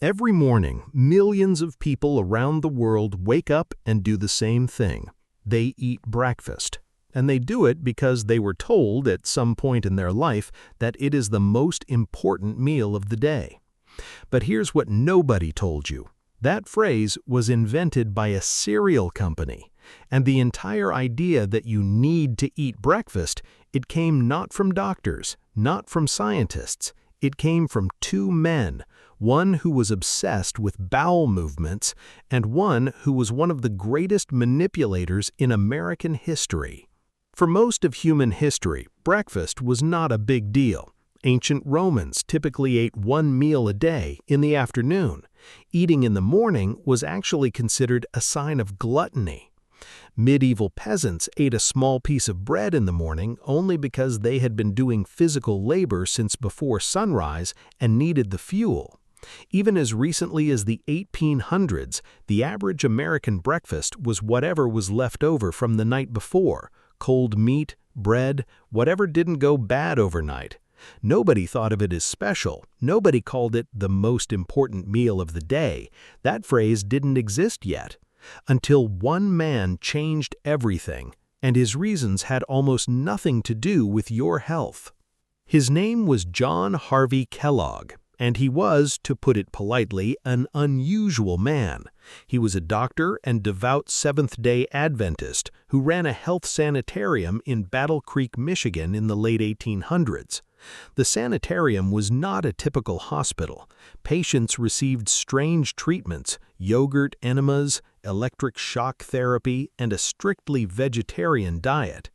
Every morning, millions of people around the world wake up and do the same thing. They eat breakfast. And they do it because they were told at some point in their life that it is the most important meal of the day. But here's what nobody told you. That phrase was invented by a cereal company. And the entire idea that you need to eat breakfast, it came not from doctors, not from scientists. It came from two men, one who was obsessed with bowel movements and one who was one of the greatest manipulators in American history. For most of human history, breakfast was not a big deal. Ancient Romans typically ate one meal a day in the afternoon. Eating in the morning was actually considered a sign of gluttony. Medieval peasants ate a small piece of bread in the morning only because they had been doing physical labor since before sunrise and needed the fuel. Even as recently as the 1800s, the average American breakfast was whatever was left over from the night before: cold meat, bread, whatever didn't go bad overnight. Nobody thought of it as special. Nobody called it the most important meal of the day. That phrase didn't exist yet. Until one man changed everything, and his reasons had almost nothing to do with your health. His name was John Harvey Kellogg, and he was, to put it politely, an unusual man. He was a doctor and devout Seventh-day Adventist who ran a health sanitarium in Battle Creek, Michigan in the late 1800s. The sanitarium was not a typical hospital. Patients received strange treatments, yogurt enemas, electric shock therapy, and a strictly vegetarian diet.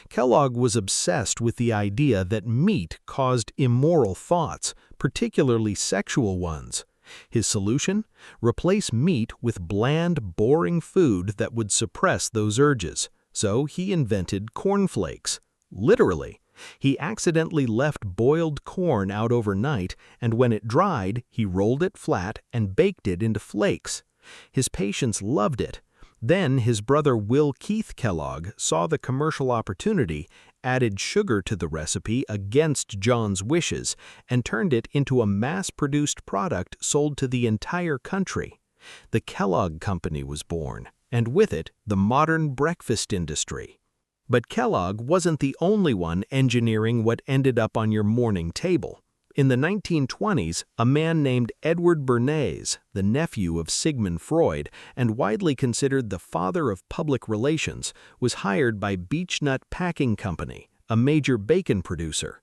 Kellogg was obsessed with the idea that meat caused immoral thoughts, particularly sexual ones. His solution? Replace meat with bland, boring food that would suppress those urges. So he invented cornflakes. Literally. He accidentally left boiled corn out overnight, and when it dried, he rolled it flat and baked it into flakes. His patients loved it. Then his brother Will Keith Kellogg saw the commercial opportunity, added sugar to the recipe against John's wishes, and turned it into a mass-produced product sold to the entire country. The Kellogg Company was born, and with it, the modern breakfast industry. But Kellogg wasn't the only one engineering what ended up on your morning table. In the 1920s, a man named Edward Bernays, the nephew of Sigmund Freud and widely considered the father of public relations, was hired by Beechnut Packing Company, a major bacon producer.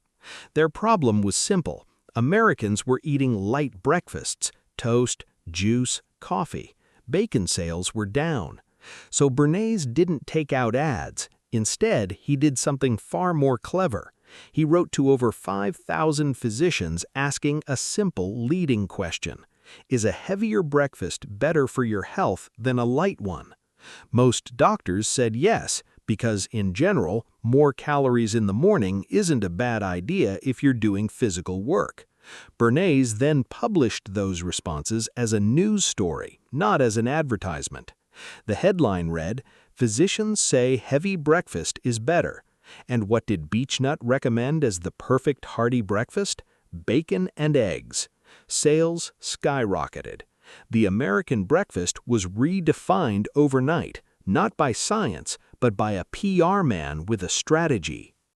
Their problem was simple. Americans were eating light breakfasts: toast, juice, coffee. Bacon sales were down. So Bernays didn't take out ads. Instead, he did something far more clever. He wrote to over 5,000 physicians asking a simple leading question: is a heavier breakfast better for your health than a light one? Most doctors said yes, because in general, more calories in the morning isn't a bad idea if you're doing physical work. Bernays then published those responses as a news story, not as an advertisement. The headline read, "Physicians say heavy breakfast is better." And what did Beechnut recommend as the perfect hearty breakfast? Bacon and eggs. Sales skyrocketed. The American breakfast was redefined overnight, not by science, but by a PR man with a strategy.